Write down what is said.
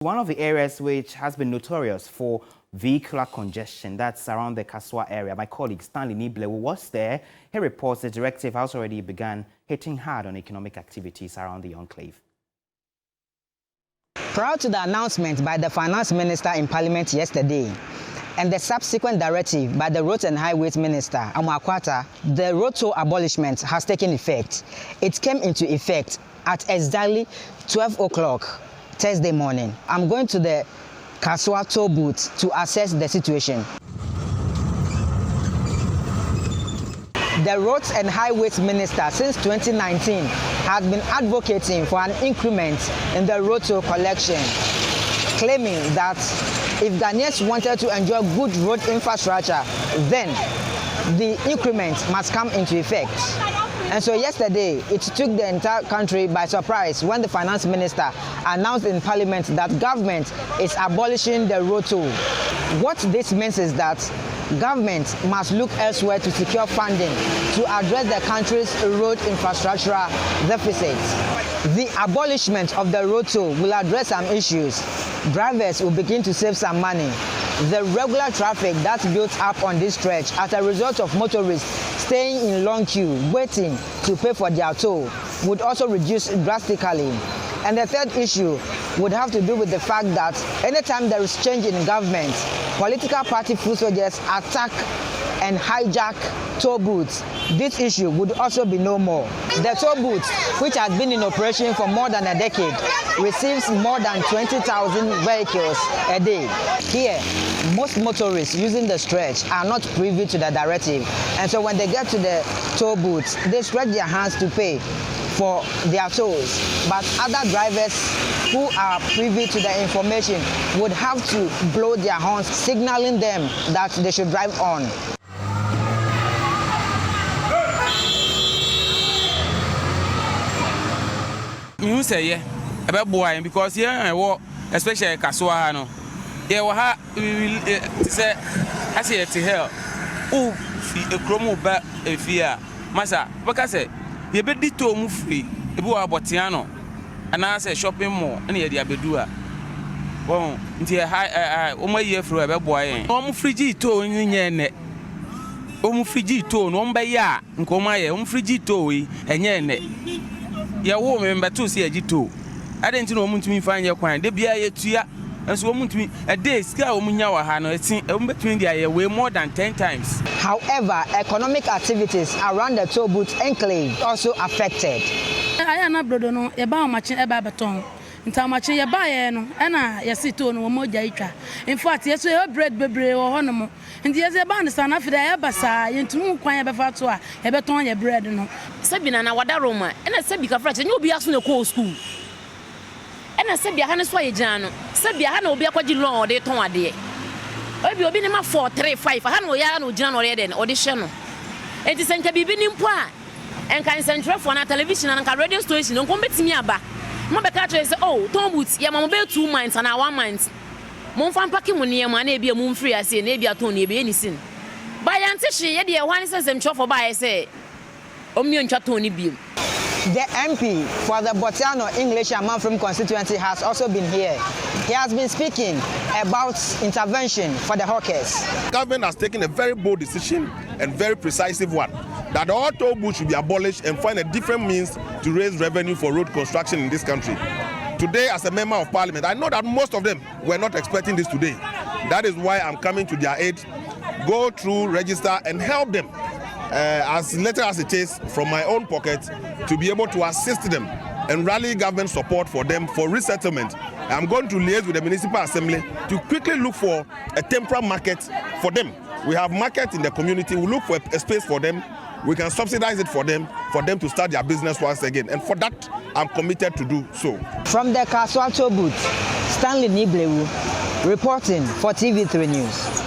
One of the areas which has been notorious for vehicular congestion, that's around the Kasoa area. My colleague Stanley Niblewu was there. He reports the directive has already begun hitting hard on economic activities around the enclave. Prior to the announcement by the Finance Minister in Parliament yesterday and the subsequent directive by the Roads and Highways Minister, Akwata, the road toll abolishment has taken effect. It came into effect at exactly 12 o'clock Thursday morning. I'm going to the Kasoa toll booth to assess the situation. The Roads and Highways Minister since 2019 has been advocating for an increment in the road toll collection, claiming that if Ghanaians wanted to enjoy good road infrastructure, then the increment must come into effect. And so yesterday, it took the entire country by surprise when the Finance Minister announced in Parliament that government is abolishing the road toll. What this means is that government must look elsewhere to secure funding to address the country's road infrastructural deficits. The abolishment of the road toll will address some issues. Drivers will begin to save some money. The regular traffic that's built up on this stretch as a result of motorists staying in long queue, waiting to pay for their toll, would also reduce drastically. And the third issue would have to do with the fact that anytime there is change in government, political party foot soldiers attack and hijack toll booths. This issue would also be no more. The toll booth, which has been in operation for more than a decade, receives more than 20,000 vehicles a day. Here, most motorists using the stretch are not privy to the directive, and so when they get to the toll booths, they stretch their hands to pay for their tolls. But other drivers who are privy to the information would have to blow their horns, signaling them that they should drive on. You say yeah, about boy because yeah, I walk, especially Kasoa no. Yeah, we have say I say to hell. Oh, a chromo back a fear. Masa, because say you be dito mu free. Ebu abotiano, and I say shopping mall. Any idea bedua. Well, into a high my year for a boy. Omu free to in yene. Omu free to no by ya. Nkoma free to and yene. Ya wo member to see a G2. I didn't know to me find your coin. They be a tia, and so to me a day scale Munyawa Hano, it's between the way more than 10 times. However, economic activities around the toll booth enclave also affected. I am not brother no about matching a baton. In time matching your buyer no, and I see to no more jaika. In fact, yes, we have bread bebre or honor. And the other band is enough for the Abasa into Quine Bafatua, a baton your bread no. Sabina na wada Roma, and I said because French, and you'll be asking a cool school. And I said, Biahana Swayjano, said Biahano be a quadrilon or de ton a day. Or you'll be in my 4, 3, 5, Hano Yano, General Eden, or the channel. It is sent to be in point, and can send for a television and a radio station, don't come to me about. Mother Catcher said, oh, Tom Woods, Yamabel 2 minds and our 1 minds. Monfan packing when near my neighbor moon free, I say, maybe a Tony be anything. By Antishi, yet the 1 cents and chopper by, I say, Omion Chatoni Bill. The MP for the Botiano English and Manfrom constituency has also been here. He has been speaking about intervention for the hawkers. Government has taken a very bold decision and very precise one that all toll booths should be abolished and find a different means to raise revenue for road construction in this country. Today, as a member of parliament, I know that most of them were not expecting this today. That is why I'm coming to their aid, go through, register, and help them, as little as it is, from my own pocket, to be able to assist them and rally government support for them for resettlement. I'm going to liaise with the municipal assembly to quickly look for a temporary market for them. We have market in the community. We look for a space for them. We can subsidize it for them to start their business once again. And for that, I'm committed to do so. From the Kasoa toll booth, Stanley Niblewu reporting for TV3 News.